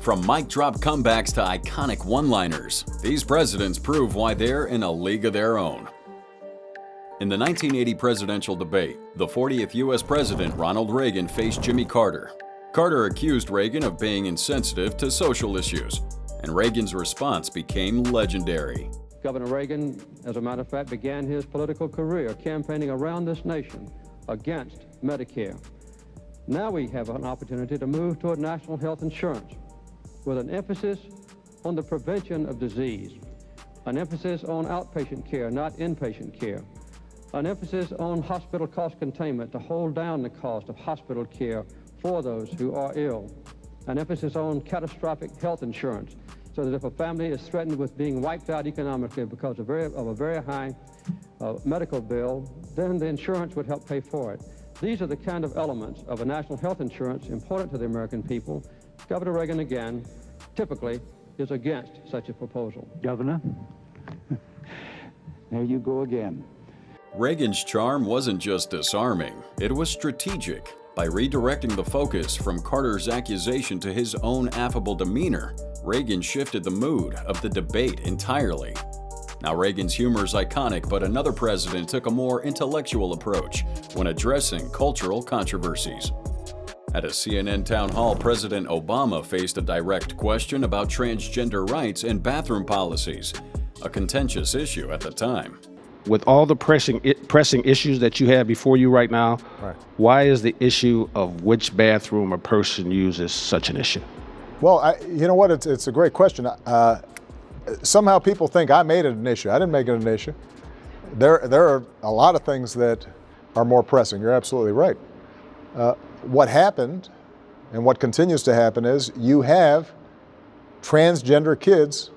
From mic drop comebacks to iconic one-liners, these presidents prove why they're in a league of their own. In the 1980 presidential debate, the 40th U.S. President Ronald Reagan faced Jimmy Carter. Carter accused Reagan of being insensitive to social issues, and Reagan's response became legendary. Governor Reagan, as a matter of fact, began his political career campaigning around this nation against Medicare. Now we have an opportunity to move toward national health insurance with an emphasis on the prevention of disease, an emphasis on outpatient care, not inpatient care, an emphasis on hospital cost containment to hold down the cost of hospital care for those who are ill, an emphasis on catastrophic health insurance, so that if a family is threatened with being wiped out economically because of a very high medical bill, then the insurance would help pay for it. These are the kind of elements of a national health insurance important to the American people. Governor Reagan, again, typically is against such a proposal. Governor, there you go again. Reagan's charm wasn't just disarming, it was strategic. By redirecting the focus from Carter's accusation to his own affable demeanor, Reagan shifted the mood of the debate entirely. Now, Reagan's humor is iconic, but another president took a more intellectual approach when addressing cultural controversies. At a CNN town hall, President Obama faced a direct question about transgender rights and bathroom policies, a contentious issue at the time. With all the pressing issues that you have before you right now, why is the issue of which bathroom a person uses such an issue? Well, you know what? It's a great question. Somehow people think I made it an issue. I didn't make it an issue. There are a lot of things that are more pressing. You're absolutely right. What happened and what continues to happen is you have transgender kids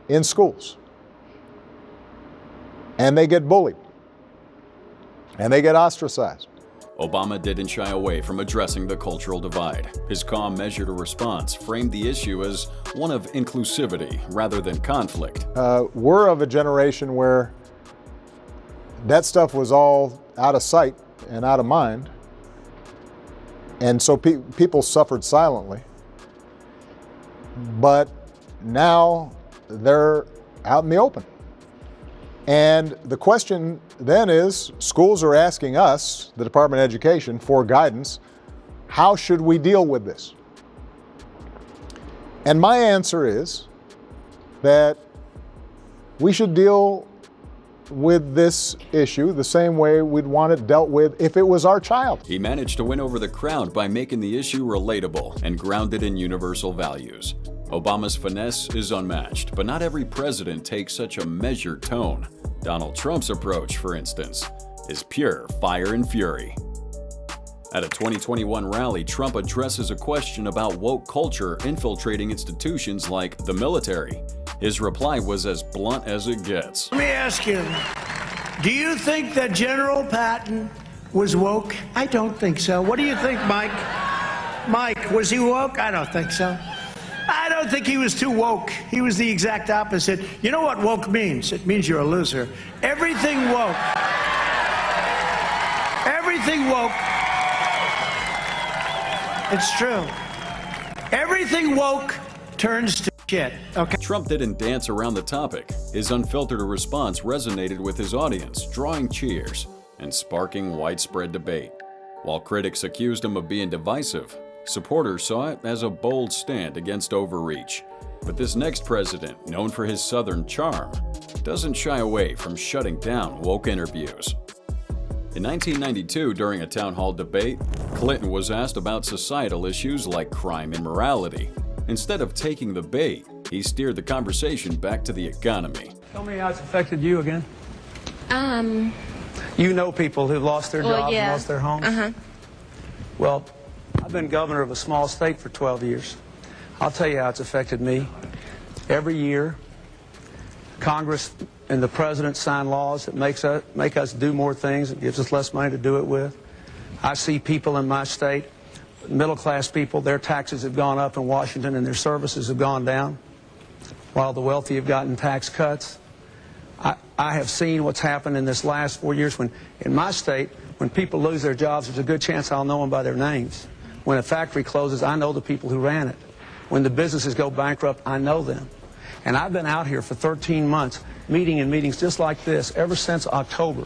in schools. And they get bullied. And they get ostracized. Obama didn't shy away from addressing the cultural divide. His calm, measured response framed the issue as one of inclusivity rather than conflict. We're of a generation where that stuff was all out of sight and out of mind. And so people suffered silently. But now they're out in the open. And the question then is, schools are asking us, the Department of Education, for guidance. How should we deal with this? And my answer is that we should deal with this issue the same way we'd want it dealt with if it was our child. He managed to win over the crowd by making the issue relatable and grounded in universal values. Obama's finesse is unmatched, but not every president takes such a measured tone. Donald Trump's approach, for instance, is pure fire and fury. At a 2021 rally, Trump addresses a question about woke culture infiltrating institutions like the military. His reply was as blunt as it gets. Let me ask you, do you think that General Patton was woke? I don't think so. What do you think, Mike? Mike, was he woke? I don't think so. I don't think he was too woke. He was the exact opposite. You know what woke means? It means you're a loser. Everything woke. Everything woke. It's true. Everything woke turns to shit. Okay. Trump didn't dance around the topic. His unfiltered response resonated with his audience, drawing cheers and sparking widespread debate. While critics accused him of being divisive, supporters saw it as a bold stand against overreach. But this next president, known for his Southern charm, doesn't shy away from shutting down woke interviews. In 1992, during a town hall debate, Clinton was asked about societal issues like crime and morality. Instead of taking the bait, he steered the conversation back to the economy. Tell me how it's affected you again. You know people who've lost their jobs and lost their homes? Well, I've been governor of a small state for 12 years. I'll tell you how it's affected me. Every year, Congress and the president sign laws that make us do more things and gives us less money to do it with. I see people in my state, middle-class people, their taxes have gone up in Washington and their services have gone down, while the wealthy have gotten tax cuts. I have seen what's happened in this last 4 years when, in my state, when people lose their jobs, there's a good chance I'll know them by their names. When a factory closes, I know the people who ran it. When the businesses go bankrupt, I know them. And I've been out here for 13 months, meeting in meetings just like this ever since October,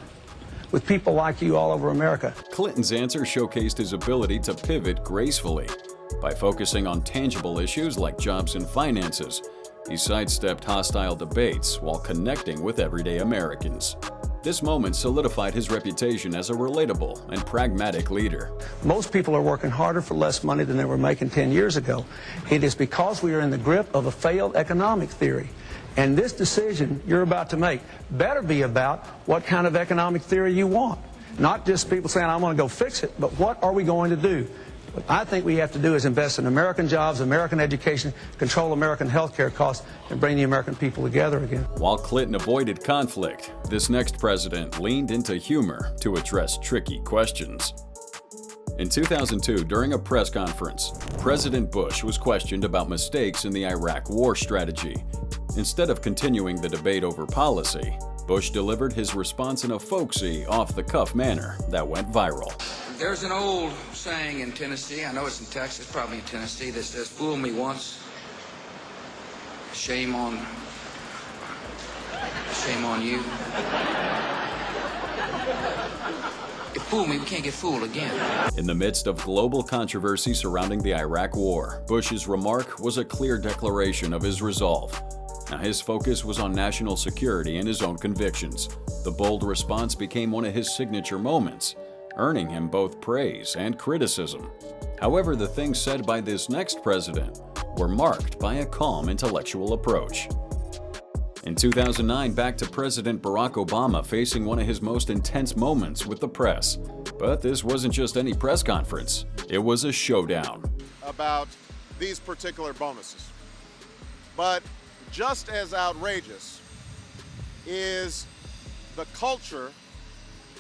with people like you all over America. Clinton's answer showcased his ability to pivot gracefully. By focusing on tangible issues like jobs and finances, he sidestepped hostile debates while connecting with everyday Americans. This moment solidified his reputation as a relatable and pragmatic leader. Most people are working harder for less money than they were making 10 years ago. It is because we are in the grip of a failed economic theory. And this decision you're about to make better be about what kind of economic theory you want. Not just people saying, I'm going to go fix it, but what are we going to do? What I think we have to do is invest in American jobs, American education, control American health care costs, and bring the American people together again. While Clinton avoided conflict, this next president leaned into humor to address tricky questions. In 2002, during a press conference, President Bush was questioned about mistakes in the Iraq war strategy. Instead of continuing the debate over policy, Bush delivered his response in a folksy, off-the-cuff manner that went viral. There's an old saying in Tennessee, I know it's in Texas, probably in Tennessee, that says, fool me once, shame on you. If fool me, we can't get fooled again. In the midst of global controversy surrounding the Iraq War, Bush's remark was a clear declaration of his resolve. Now, his focus was on national security and his own convictions. The bold response became one of his signature moments, earning him both praise and criticism. However, the things said by this next president were marked by a calm intellectual approach. In 2009, back to President Barack Obama facing one of his most intense moments with the press. But this wasn't just any press conference, it was a showdown. About these particular bonuses. But just as outrageous is the culture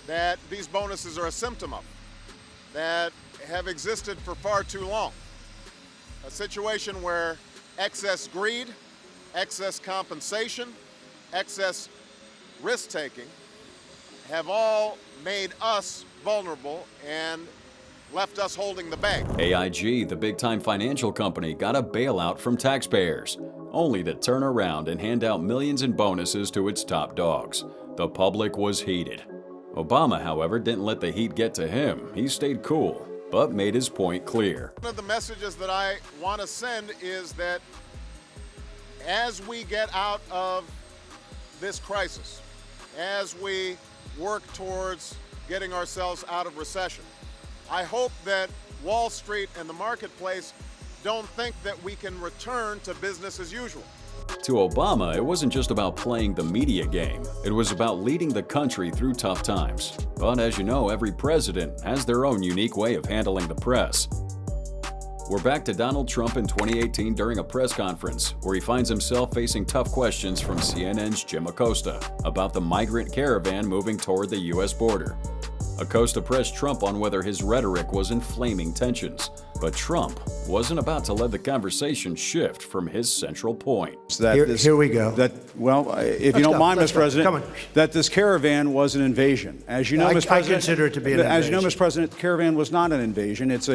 that these bonuses are a symptom of, that have existed for far too long. A situation where excess greed, excess compensation, excess risk-taking have all made us vulnerable and left us holding the bag. AIG, the big-time financial company, got a bailout from taxpayers, only to turn around and hand out millions in bonuses to its top dogs. The public was heated. Obama, however, didn't let the heat get to him. He stayed cool, but made his point clear. One of the messages that I want to send is that as we get out of this crisis, as we work towards getting ourselves out of recession, I hope that Wall Street and the marketplace don't think that we can return to business as usual. To Obama, it wasn't just about playing the media game. It was about leading the country through tough times. But as you know, every president has their own unique way of handling the press. We're back to Donald Trump in 2018 during a press conference where he finds himself facing tough questions from CNN's Jim Acosta about the migrant caravan moving toward the U.S. border. Acosta pressed Trump on whether his rhetoric was inflaming tensions, but Trump wasn't about to let the conversation shift from his central point. Here we go. If you don't mind, Mr. President, that this caravan was an invasion. As you know, Mr. President, I consider it to be an invasion. As you know, Mr. President, the caravan was not an invasion. It's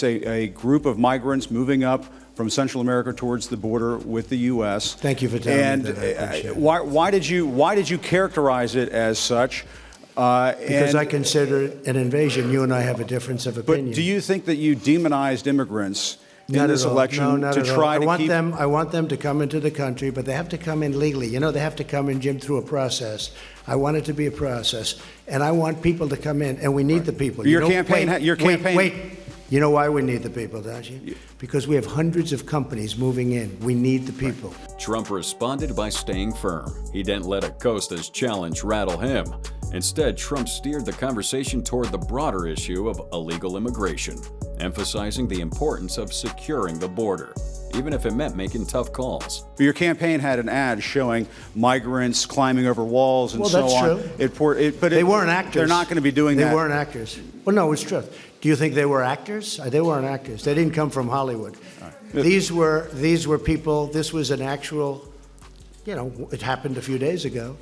a group of migrants moving up from Central America towards the border with the U.S. Thank you for telling me that. I appreciate it. Why did you characterize it as such? Because I consider it an invasion. You and I have a difference of opinion. But do you think that you demonized immigrants in this election to try to keep... I want them to come into the country, but they have to come in legally. You know, they have to come in, Jim, through a process. I want it to be a process, and I want people to come in, and we need the people. Wait. You know why we need the people, don't you? Because we have hundreds of companies moving in. We need the people. Trump responded by staying firm. He didn't let Acosta's challenge rattle him. Instead, Trump steered the conversation toward the broader issue of illegal immigration, emphasizing the importance of securing the border, even if it meant making tough calls. Your campaign had an ad showing migrants climbing over walls and so on. Well, that's true. But they weren't actors. They're not going to be doing that. They weren't actors. Well, no, it's true. Do you think they were actors? They weren't actors. They didn't come from Hollywood. Right. These were people. This was an actual, it happened a few days ago.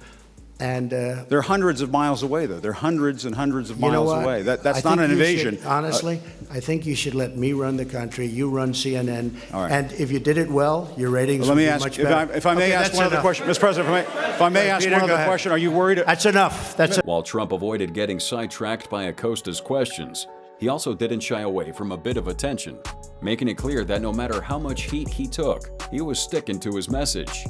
And they're hundreds of miles away, though. They're hundreds and hundreds of you know miles what? away. I That's think not an you invasion. should, honestly, I think you should let me run the country. You run CNN. All right. And if you did it well, your ratings Let would me be ask, much better. if I may Okay, ask that's one other enough. question, Mr. President, if I may ask Peter, one go other ahead. question, are you worried? That's enough. While Trump avoided getting sidetracked by Acosta's questions, he also didn't shy away from a bit of attention, making it clear that no matter how much heat he took, he was sticking to his message.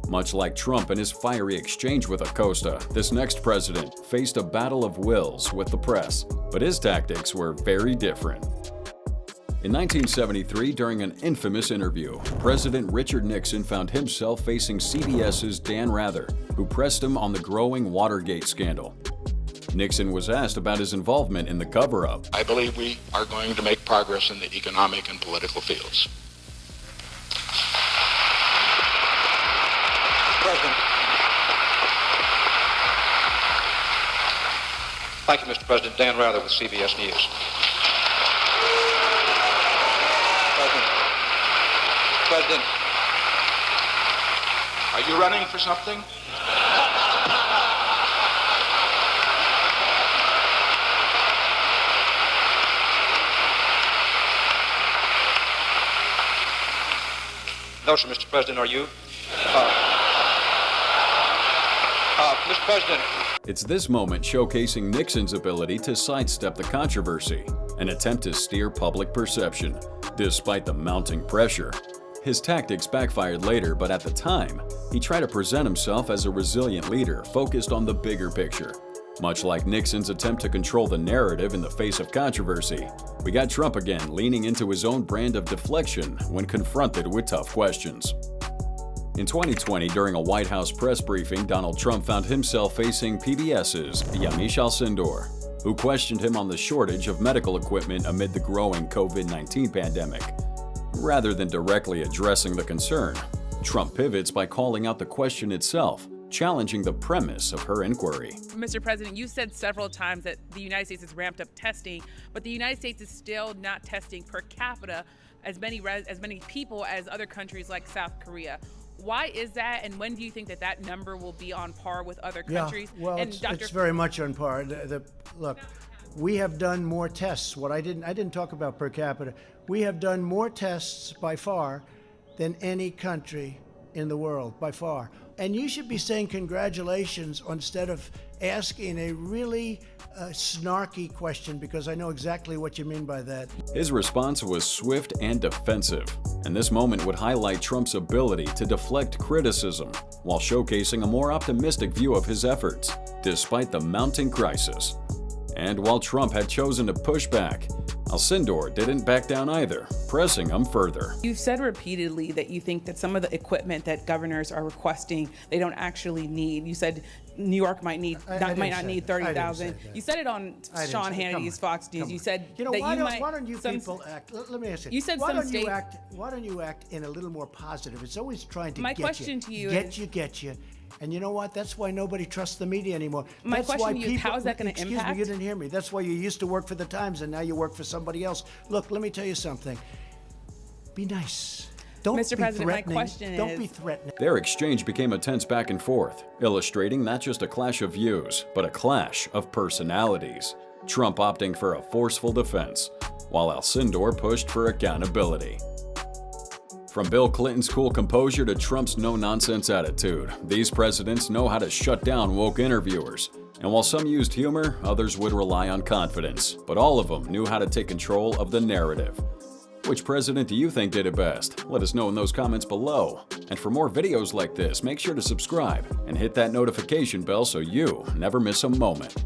Much like Trump and his fiery exchange with Acosta, this next president faced a battle of wills with the press, but his tactics were very different. In 1973, during an infamous interview, President Richard Nixon found himself facing CBS's Dan Rather, who pressed him on the growing Watergate scandal. Nixon was asked about his involvement in the cover-up. I believe we are going to make progress in the economic and political fields. President. Thank you, Mr. President. Dan Rather with CBS News. President. Are you running for something? No, sir, Mr. President, are you? Mr. President. It's this moment showcasing Nixon's ability to sidestep the controversy, an attempt to steer public perception, despite the mounting pressure. His tactics backfired later, but at the time, he tried to present himself as a resilient leader focused on the bigger picture. Much like Nixon's attempt to control the narrative in the face of controversy, we got Trump again leaning into his own brand of deflection when confronted with tough questions. In 2020, during a White House press briefing, Donald Trump found himself facing PBS's Yamiche Alcindor, who questioned him on the shortage of medical equipment amid the growing COVID-19 pandemic. Rather than directly addressing the concern, Trump pivots by calling out the question itself, challenging the premise of her inquiry. Mr. President, you said several times that the United States has ramped up testing, but the United States is still not testing per capita as many people as other countries like South Korea. Why is that, and when do you think that that number will be on par with other countries? Yeah, well, and it's very much on par. Look, we have done more tests. I didn't talk about per capita. We have done more tests by far than any country in the world, by far. And you should be saying congratulations instead of asking a really snarky question, because I know exactly what you mean by that. His response was swift and defensive, and this moment would highlight Trump's ability to deflect criticism while showcasing a more optimistic view of his efforts, despite the mounting crisis. And while Trump had chosen to push back, Alcindor didn't back down either, pressing him further. You've said repeatedly that you think that some of the equipment that governors are requesting, they don't actually need. You said New York might not need 30,000. You said it on Sean Hannity's Fox News. You said that why don't you people act? Let me ask you. You said why some don't states. Why don't you act in a little more positive? It's always trying to My question to you is, get you. And you know what? That's why nobody trusts the media anymore. My That's question why to you is, how is that going to Excuse impact? me, you didn't hear me. That's why you used to work for the Times and now you work for somebody else. Look, let me tell you something. Be nice. Don't Mr. be President, my threatening. question Don't is- be threatening. Their exchange became a tense back and forth, illustrating not just a clash of views, but a clash of personalities. Trump opting for a forceful defense, while Alcindor pushed for accountability. From Bill Clinton's cool composure to Trump's no-nonsense attitude, these presidents know how to shut down woke interviewers. And while some used humor, others would rely on confidence. But all of them knew how to take control of the narrative. Which president do you think did it best? Let us know in those comments below. And for more videos like this, make sure to subscribe and hit that notification bell so you never miss a moment.